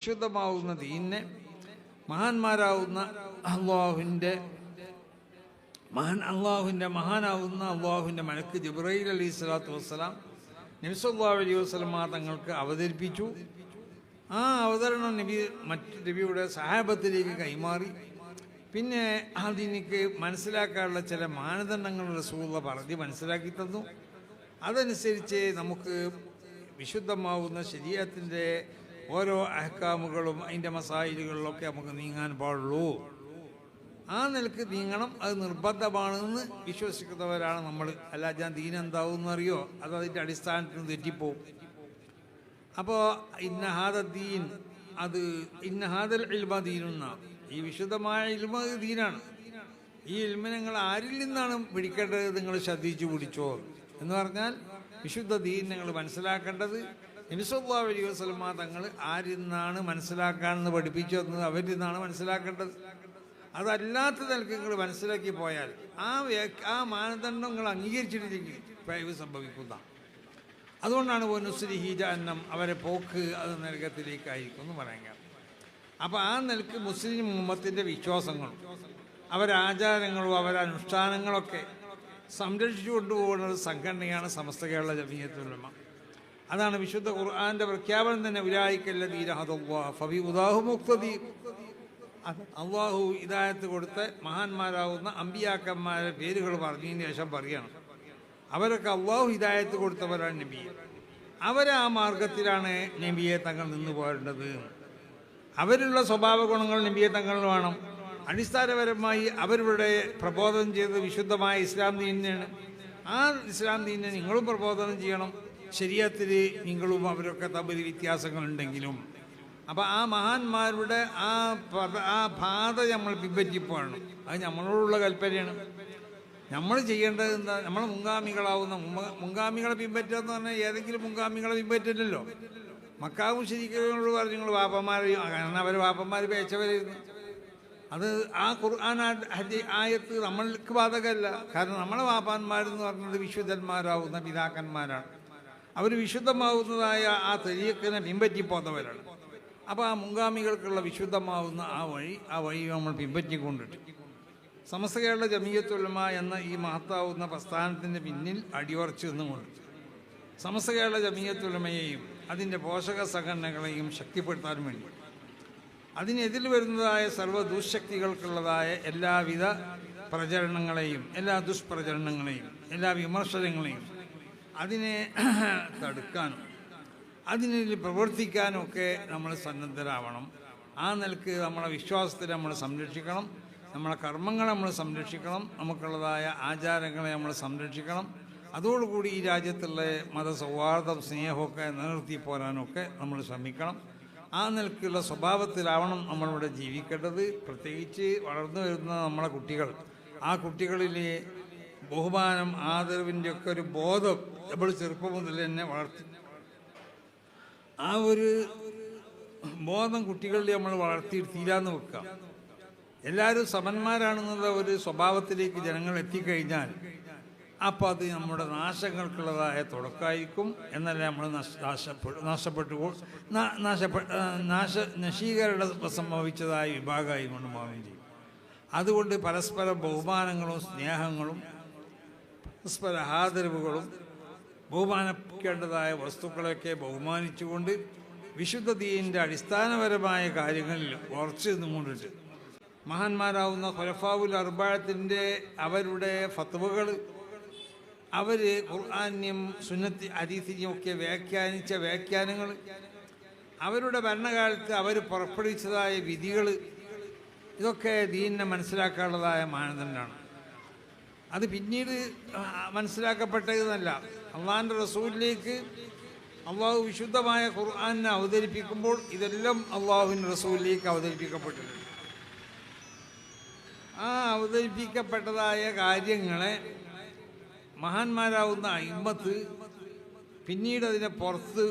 ശുദ്ധമാവുന്ന ദീനിനെ മഹാന്മാരാവുന്ന അള്ളാഹുവിൻ്റെ മലക്ക് ജിബ്രഈൽ അലൈഹി സ്വലാത്തു വസ്സലാം നബി സല്ലല്ലാഹു അലൈഹി വസല്ലം തങ്ങൾക്ക് അവതരിപ്പിച്ചു. ആ അവതരണം മറ്റു നബിയുടെ സഹാബത്തിലേക്ക് കൈമാറി. പിന്നെ അതിനിക്ക് മനസ്സിലാക്കാനുള്ള ചില മാനദണ്ഡങ്ങൾ റസൂലുള്ളാഹി പറഞ്ഞ് മനസ്സിലാക്കി തന്നു. അതനുസരിച്ച് നമുക്ക് വിശുദ്ധമാവുന്ന ശരീഅത്തിൻ്റെ ഓരോ അഹ്കാമുകളും അതിൻ്റെ മസായിലുകളിലൊക്കെ നമുക്ക് നീങ്ങാൻ പാടുള്ളൂ. ആ നിലക്ക് നീങ്ങണം, അത് നിർബന്ധമാണെന്ന് വിശ്വസിക്കുന്നവരാണ് നമ്മൾ. അല്ല ഞാൻ ദീൻ എന്താവുമെന്നറിയോ, അത് അതിൻ്റെ അടിസ്ഥാനത്തിൽ തെറ്റിപ്പോവും. അപ്പോൾ ഇന്നഹാദീൻ ഇന്നഹാദൽ ഇൽമ ദീനുന്ന, ഈ വിശുദ്ധമായ ഇൽമ ദീനാണ്. ഈ ഇൽമ നിങ്ങൾ ആരിൽ നിന്നാണ് പിടിക്കേണ്ടത് നിങ്ങൾ ശ്രദ്ധിച്ചു പിടിച്ചോ എന്ന് പറഞ്ഞാൽ, വിശുദ്ധ ദീൻ നിങ്ങൾ മനസ്സിലാക്കേണ്ടത് നബി സല്ലല്ലാഹു അലൈഹി വസല്ലം തങ്ങൾ ആരിൽ നിന്നാണ് മനസ്സിലാക്കാനെന്ന് പഠിപ്പിച്ചു തന്നത്, അവരിൽ നിന്നാണ് മനസ്സിലാക്കേണ്ടത്. അതല്ലാത്ത നിലക്ക് നിങ്ങൾ മനസ്സിലാക്കി പോയാൽ ആ മാനദണ്ഡം നിങ്ങൾ അംഗീകരിച്ചിട്ടില്ലെങ്കിൽ പിഴവ് സംഭവിക്കുന്ന. അതുകൊണ്ടാണ് വനുസ്രിഹി ജഹന്നം, അവരെ പോക്ക് അത് നരകത്തിലേക്കായിരിക്കും എന്ന് പറയാൻ. അപ്പോൾ ആ നിലക്ക് മുസ്ലിം ഉമ്മത്തിൻ്റെ വിശ്വാസങ്ങളും അവരാചാരങ്ങളും അവരനുഷ്ഠാനങ്ങളൊക്കെ സംരക്ഷിച്ചു കൊണ്ടുപോകുന്ന സംഘടനയാണ് സമസ്ത കേരള ജമിയത്തുൽ ഉലമ. അതാണ് വിശുദ്ധ ഖുർആന്റെ പ്രഖ്യാപനം തന്നെ, ഉലൈകല്ലദീന ഹദല്ലാഹു ഫബിഹുദാഹു മുഖ്തദി. അള്ളാഹു ഹിദായത്ത് കൊടുത്ത മഹാന്മാരാവുന്ന അമ്പിയാക്കന്മാരുടെ പേരുകൾ പറഞ്ഞതിന് ശേഷം പറയണം, അവരൊക്കെ അള്ളാഹു ഹിദായത്ത് കൊടുത്തവരാണ് നബിയെ. അവരെ ആ മാർഗത്തിലാണ് നബിയെ തങ്ങൾ നിന്ന് പോരേണ്ടത്. അവരുള്ള സ്വഭാവ ഗുണങ്ങൾ നബിയെ തങ്ങൾ വേണം. അടിസ്ഥാനപരമായി അവരുടെ പ്രബോധനം ചെയ്തത് വിശുദ്ധമായ ഇസ്ലാം ദീനിനെയാണ്. ആ ഇസ്ലാം ദീനിനെ നിങ്ങളും പ്രബോധനം ചെയ്യണം. ശരീഅത്തിൽ നിങ്ങളും അവരൊക്കെ തമ്മിൽ വ്യത്യാസങ്ങളുണ്ടെങ്കിലും, അപ്പോൾ ആ മഹാന്മാരുടെ ആ പാത നമ്മൾ പിൻപറ്റിപ്പോഴണം. അത് നമ്മളോടുള്ള കൽപ്പനയാണ്. നമ്മൾ ചെയ്യേണ്ടത് എന്താ? നമ്മൾ മുൻഗാമികളാവുന്ന മുൻഗാമികളെ പിൻപറ്റുക എന്ന് പറഞ്ഞാൽ ഏതെങ്കിലും മുൻഗാമികളെ പിൻപറ്റില്ലല്ലോ. മക്കാ മുശ്രിക്കുകളോട് പറഞ്ഞു നിങ്ങൾ വാപ്പന്മാർ, കാരണം അവർ വാപ്പന്മാർ പേച്ചവരായിരുന്നു. അത് ആ ഖുർആൻ ആയത്ത് നമ്മൾക്ക് ബാധകമല്ല. കാരണം നമ്മളെ വാപ്പാന്മാരെന്ന് പറഞ്ഞത് വിശുദ്ധന്മാരാവുന്ന പിതാക്കന്മാരാണ്. അവർ വിശുദ്ധമാവുന്നതായ ആ തരീഖിനെ പിൻപറ്റിപ്പോന്നവരാണ്. അപ്പോൾ ആ മുൻഗാമികൾക്കുള്ള വിശുദ്ധമാവുന്ന ആ വഴി നമ്മൾ പിൻപറ്റിക്കൊണ്ടിട്ട് സമസ്ത കേരള ജമിയത്തുൽ ഉലമ എന്ന ഈ മഹത്താവുന്ന പ്രസ്ഥാനത്തിൻ്റെ പിന്നിൽ അടിയുറച്ചു നിന്നുകൊണ്ട് സമസ്ത കേരള ജമിയത്തുൽ ഉലമയെയും അതിൻ്റെ പോഷക സംഘടനകളെയും ശക്തിപ്പെടുത്താൻ വേണ്ടി അതിനെതിൽ വരുന്നതായ സർവ്വ ദുശക്തികൾക്കുള്ളതായ എല്ലാവിധ പ്രചരണങ്ങളെയും എല്ലാ ദുഷ്പ്രചരണങ്ങളെയും എല്ലാ വിമർശനങ്ങളെയും അതിനെ തടുക്കാനും അതിനിൽ പ്രവർത്തിക്കാനും ഒക്കെ നമ്മൾ സന്നദ്ധരാവണം. ആ നിലക്ക് നമ്മളെ വിശ്വാസത്തെ നമ്മൾ സംരക്ഷിക്കണം, നമ്മളെ കർമ്മങ്ങളെ നമ്മൾ സംരക്ഷിക്കണം, നമുക്കുള്ളതായ ആചാരങ്ങളെ നമ്മൾ സംരക്ഷിക്കണം. അതോടുകൂടി ഈ രാജ്യത്തുള്ള മതസൗഹാർദ്ദം സ്നേഹമൊക്കെ നിലനിർത്തി പോരാനൊക്കെ നമ്മൾ ശ്രമിക്കണം. ആ നിലക്കുള്ള സ്വഭാവത്തിലാവണം നമ്മളിവിടെ ജീവിക്കേണ്ടത്. പ്രത്യേകിച്ച് വളർന്നു വരുന്ന നമ്മളെ കുട്ടികൾ, ആ കുട്ടികളിൽ ബഹുമാനം ആദരവിൻ്റെ ഒക്കെ ഒരു ബോധം നമ്മൾ ചെറുപ്പം മുതൽ തന്നെ വളർത്തി. ആ ഒരു ബോധം കുട്ടികളിൽ നമ്മൾ വളർത്തിയിരുത്തിയില്ലാന്ന് വെക്കാം. എല്ലാവരും സമന്മാരാണെന്നുള്ള ഒരു സ്വഭാവത്തിലേക്ക് ജനങ്ങൾ എത്തിക്കഴിഞ്ഞാൽ അപ്പോൾ അത് നമ്മുടെ നാശങ്ങൾക്കുള്ളതായ തുടക്കമായിരിക്കും. എന്നല്ല നമ്മൾ നശീകരണം സംഭവിച്ചതായ വിഭാഗമായി കൊണ്ട് മാറുകയും ചെയ്യും. അതുകൊണ്ട് പരസ്പരം ബഹുമാനങ്ങളും സ്നേഹങ്ങളും പരസ്പര ആദരവുകളും ബഹുമാനിക്കേണ്ടതായ വസ്തുക്കളെയൊക്കെ ബഹുമാനിച്ചുകൊണ്ട് വിശുദ്ധ ദീനിൻ്റെ അടിസ്ഥാനപരമായ കാര്യങ്ങളിൽ ഉറച്ചു നിന്നുകൊണ്ടിട്ട് മഹാന്മാരാവുന്ന ഖുലഫാഉൽ അർബഅത്തിൻ്റെ അവരുടെ ഫത്വകൾ, അവർ ഖുർആനും സുന്നത്തി ഹദീസിനെയും ഒക്കെ വ്യാഖ്യാനിച്ച വ്യാഖ്യാനങ്ങൾ, അവരുടെ ഭരണകാലത്ത് അവർ പുറപ്പെടുവിച്ചതായ വിധികൾ, ഇതൊക്കെ ദീനിനെ മനസ്സിലാക്കാനുള്ളതായ മാനദണ്ഡമാണ്. അത് പിന്നീട് മനസ്സിലാക്കപ്പെട്ടതെന്നല്ല. അള്ളാഹിൻ്റെ റസൂലിലേക്ക് അള്ളാഹു വിശുദ്ധമായ ഖുർആനെ അവതരിപ്പിക്കുമ്പോൾ ഇതെല്ലാം അള്ളാഹുവിൻ്റെ റസൂലിലേക്ക് അവതരിപ്പിക്കപ്പെട്ടിട്ടുണ്ട്. ആ അവതരിപ്പിക്കപ്പെട്ടതായ കാര്യങ്ങളെ മഹാന്മാരാവുന്ന അയിമ്മത്ത് പിന്നീട് അതിനെ പുറത്ത്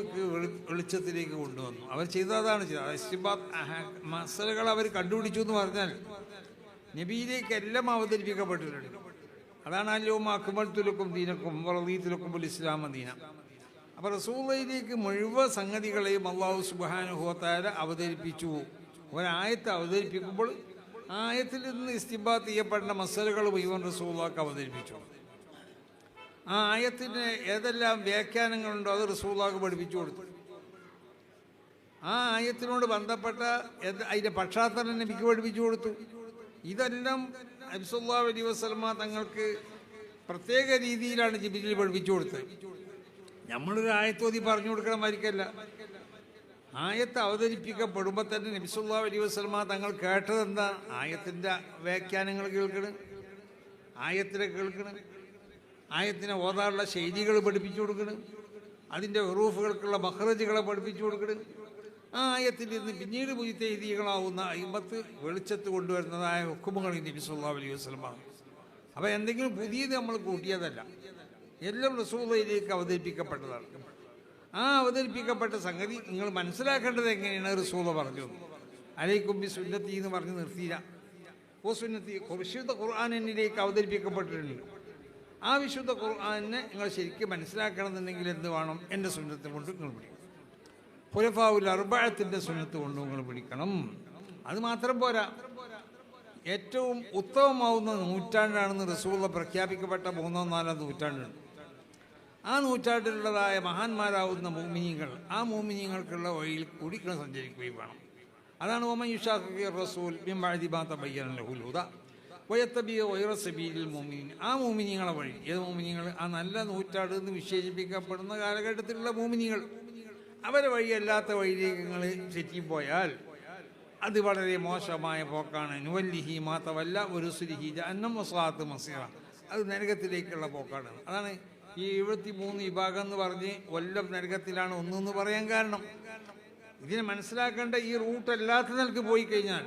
വെളിച്ചത്തിലേക്ക് കൊണ്ടുവന്നു. അവർ ചെയ്തതാണ് മസലകൾ അവർ കണ്ടുപിടിച്ചു എന്ന് പറഞ്ഞാൽ നബിയിലേക്ക് എല്ലാം അവതരിപ്പിക്കപ്പെട്ടിട്ടുണ്ട്. അതാണ് അല്യൗമ അക്മൽതു ലക്കും ദീനക്കും വറദീതു ലക്കുമുൽ ഇസ്ലാമ ദീന. അപ്പോൾ റസൂലുള്ളാഹിയിലേക്ക് മുഴുവൻ സംഗതികളെയും അല്ലാഹു സുബ്ഹാനഹു വ തആല അവതരിപ്പിച്ചു. ഒരായത്ത് അവതരിപ്പിക്കുമ്പോൾ ആയത്തിൽ നിന്ന് ഇസ്തിംബാത്ത് ചെയ്യപ്പെടുന്ന മസലകൾ മുഴുവൻ റസൂലുള്ളാഹിക്ക് അവതരിപ്പിച്ചു. ആ ആയത്തിന് ഏതെല്ലാം വ്യാഖ്യാനങ്ങളുണ്ടോ അത് റസൂലുള്ളാഹിക്ക് പഠിപ്പിച്ചു കൊടുത്തു. ആ ആയത്തിനോട് ബന്ധപ്പെട്ട അതിൻ്റെ പശ്ചാത്തലം നബിക്ക് പഠിപ്പിച്ചു കൊടുത്തു. ഇതെല്ലാം നബി സല്ലല്ലാഹു അലൈഹി വസല്ലമ തങ്ങൾക്ക് പ്രത്യേക രീതിയിലാണ് ജിബ്രീൽ പഠിപ്പിച്ചു കൊടുത്തത്. നമ്മളൊരു ആയത്തോതി പറഞ്ഞു കൊടുക്കണമായിരിക്കല്ല. ആയത്ത് അവതരിപ്പിക്കപ്പെടുമ്പോൾ തന്നെ നബി സല്ലല്ലാഹു അലൈഹി വസല്ലമ തങ്ങൾ കേട്ടതെന്താ? ആയത്തിൻ്റെ വ്യാഖ്യാനങ്ങൾ കേൾക്കണം, ആയത്തിനെ കേൾക്കണം, ആയത്തിനെ ഓതാനുള്ള ശൈലികൾ പഠിപ്പിച്ചു കൊടുക്കണം, അതിൻ്റെ ഹുറൂഫുകൾക്കുള്ള മഖ്റജുകളെ പഠിപ്പിച്ചു കൊടുക്കണം. ആ ആയത്തിൽ നിന്ന് പിന്നീട് മുജ്തഹിദീകളാവുന്ന അയിമ്മത്ത് വെളിച്ചത്ത് കൊണ്ടുവരുന്നതായ ഹുക്കുമുകൾ നബി സല്ലല്ലാഹു അലൈഹി വസല്ലമ. അപ്പോൾ എന്തെങ്കിലും പുതിയത് നമ്മൾ കൂട്ടിയതല്ല, എല്ലാം റസൂലുള്ളാഹിയിലേക്ക് അവതരിപ്പിക്കപ്പെട്ടതാണ്. ആ അവതരിപ്പിക്കപ്പെട്ട സംഗതി നിങ്ങൾ മനസ്സിലാക്കേണ്ടത് എങ്ങനെയാണ് റസൂലുള്ളാഹി പറഞ്ഞു. അലൈക്കും ബി സുന്നത്തി എന്ന് പറഞ്ഞ് നിർത്തിയില്ല. ഓ സുന്നത്തി വിശുദ്ധ ഖുർആൻ എന്നിലേക്ക് അവതരിപ്പിക്കപ്പെട്ടിട്ടുണ്ട്. ആ വിശുദ്ധ ഖുർആനെ നിങ്ങൾ ശരിക്കും മനസ്സിലാക്കണമെന്നുണ്ടെങ്കിൽ എന്ത് വേണം? എൻ്റെ സുന്നത്ത് കൊണ്ട് നിങ്ങൾ പിടിക്കണം. ഖുലഫാഉൽ അർബഅത്തിൻ്റെ സുന്നത്ത് കൊണ്ട് നിങ്ങൾ പിടിക്കണം. അത് മാത്രം പോരാ, ഏറ്റവും ഉത്തമമാവുന്ന നൂറ്റാണ്ടാണെന്ന് റസൂലുള്ളാഹി പ്രഖ്യാപിക്കപ്പെട്ട 3-ാം 4-ാം നൂറ്റാണ്ടുണ്ട്. ആ നൂറ്റാണ്ടിലുള്ളതായ മഹാന്മാരാവുന്ന മുഅ്മിനീങ്ങൾ, ആ മുഅ്മിനീങ്ങൾക്കുള്ള വഴിയിൽ കൂടി സഞ്ചരിക്കുകയും വേണം. അതാണ് വമൻ യുശാഖിഖിർ റസൂൽ മിൻ ബഅദി മാ തബയ്യന ലഹുൽ ഹുദാ വയത്തബി ഗൈറ സബീലിൽ മുഅ്മിനീൻ. ആ മുഅ്മിനീങ്ങളെ വഴി, ഏത് മുഅ്മിനീങ്ങൾ? ആ നല്ല നൂറ്റാണ്ട് എന്ന് വിശേഷിപ്പിക്കപ്പെടുന്ന കാലഘട്ടത്തിലുള്ള മുഅ്മിനീങ്ങൾ. അവരെ വഴിയല്ലാത്ത വഴിയിലേക്ക് നിങ്ങൾ തെറ്റിപ്പോയാൽ അത് വളരെ മോശമായ പോക്കാണ്. നുവല്ലിഹി മാ തവല്ല വറുസുലിഹി ജഹന്നം വസാഅത്ത് മസീറ. അത് നരകത്തിലേക്കുള്ള പോക്കാണ്. അതാണ് ഈ 73 വിഭാഗം എന്ന് പറഞ്ഞ് കൊല്ലം നരകത്തിലാണ് ഒന്നെന്ന് പറയാൻ കാരണം. ഇതിനെ മനസ്സിലാക്കേണ്ട ഈ റൂട്ട് അല്ലാത്ത നിലക്ക് പോയി കഴിഞ്ഞാൽ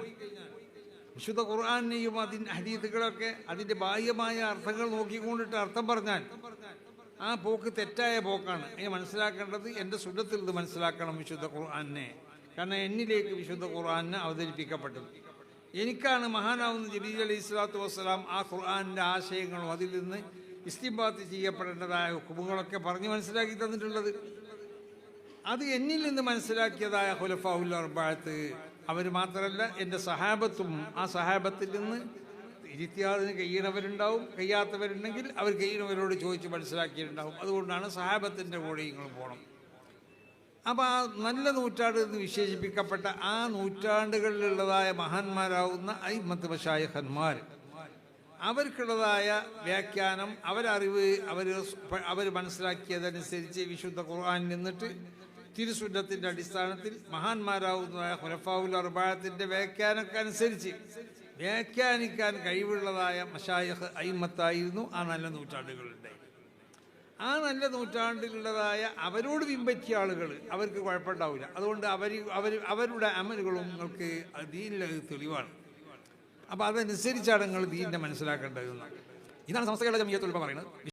വിശുദ്ധ ഖുർആനെയും അതിൻ്റെ ഹദീസുകളൊക്കെ അതിൻ്റെ ബാഹ്യമായ അർത്ഥങ്ങൾ നോക്കിക്കൊണ്ടിട്ട് അർത്ഥം പറഞ്ഞാൽ ആ പോക്ക് തെറ്റായ പോക്കാണ്. അതിനെ മനസ്സിലാക്കേണ്ടത് എൻ്റെ സുന്നത്തിൽ ഇത് മനസ്സിലാക്കണം വിശുദ്ധ ഖുർആനെ. കാരണം എന്നിലേക്ക് വിശുദ്ധ ഖുർആനെ അവതരിപ്പിക്കപ്പെട്ടത്. എനിക്കാണ് മഹാനാവുന്ന ജിബ്രീൽ അലൈഹിസ്സലാത്തു വസ്സലാം ആ ഖുർആൻ്റെ ആശയങ്ങളും അതിൽ നിന്ന് ഇസ്തിംബാത്ത് ചെയ്യപ്പെടേണ്ടതായ ഹുക്കുമുകളൊക്കെ പറഞ്ഞ് മനസ്സിലാക്കി തന്നിട്ടുള്ളത്. അത് എന്നിൽ നിന്ന് മനസ്സിലാക്കിയതായ ഖുലഫാഉൽ അർബഅത്ത് അവർ മാത്രമല്ല, എൻ്റെ സഹാബത്തും ആ സഹാബത്തിൽ നിന്ന് ഇജ്തിഹാദിന് കഴിയണവരുണ്ടാവും, കഴിയാത്തവരുണ്ടെങ്കിൽ അവർ കഴിയണവരോട് ചോദിച്ച് മനസ്സിലാക്കിയിട്ടുണ്ടാവും. അതുകൊണ്ടാണ് സഹാബത്തിൻ്റെ കൂടെ നിങ്ങൾ പോകണം. അപ്പോൾ ആ നല്ല നൂറ്റാണ്ട് എന്ന് വിശേഷിപ്പിക്കപ്പെട്ട ആ നൂറ്റാണ്ടുകളിലുള്ളതായ മഹാന്മാരാവുന്ന അയിമ്മത്ത് മശായിഖന്മാർ, അവർക്കുള്ളതായ വ്യാഖ്യാനം, അവരറിവ്, അവർ മനസ്സിലാക്കിയതനുസരിച്ച് വിശുദ്ധ ഖുർആനിൽ നിന്നിട്ട് തിരുസുന്നത്തിൻ്റെ അടിസ്ഥാനത്തിൽ മഹാന്മാരാവുന്നതായ ഖുലഫാഉൽ അർബഅത്തിൻ്റെ വ്യാഖ്യാനമൊക്കെ അനുസരിച്ച് വ്യാഖ്യാനിക്കാൻ കഴിവുള്ളതായ മശായിഖ് അയിമ്മത്തായിരുന്നു ആ നല്ല നൂറ്റാണ്ടുകളുടെ. ആ നല്ല നൂറ്റാണ്ടിലുള്ളതായ അവരോട് പിൻപറ്റിയ ആളുകൾ അവർക്ക് കുഴപ്പമുണ്ടാവില്ല. അതുകൊണ്ട് അവരുടെ അമലുകളും നിങ്ങൾക്ക് ദീനിലത് തെളിവാണ്. അപ്പോൾ അതനുസരിച്ചാണ് നിങ്ങൾ ദീനിനെ മനസ്സിലാക്കേണ്ടതെന്നാണ്. ഇതാണ് സമസ്ത കേരള ജംഇയ്യത്തുൽ ഉലമ പറയുന്നത്.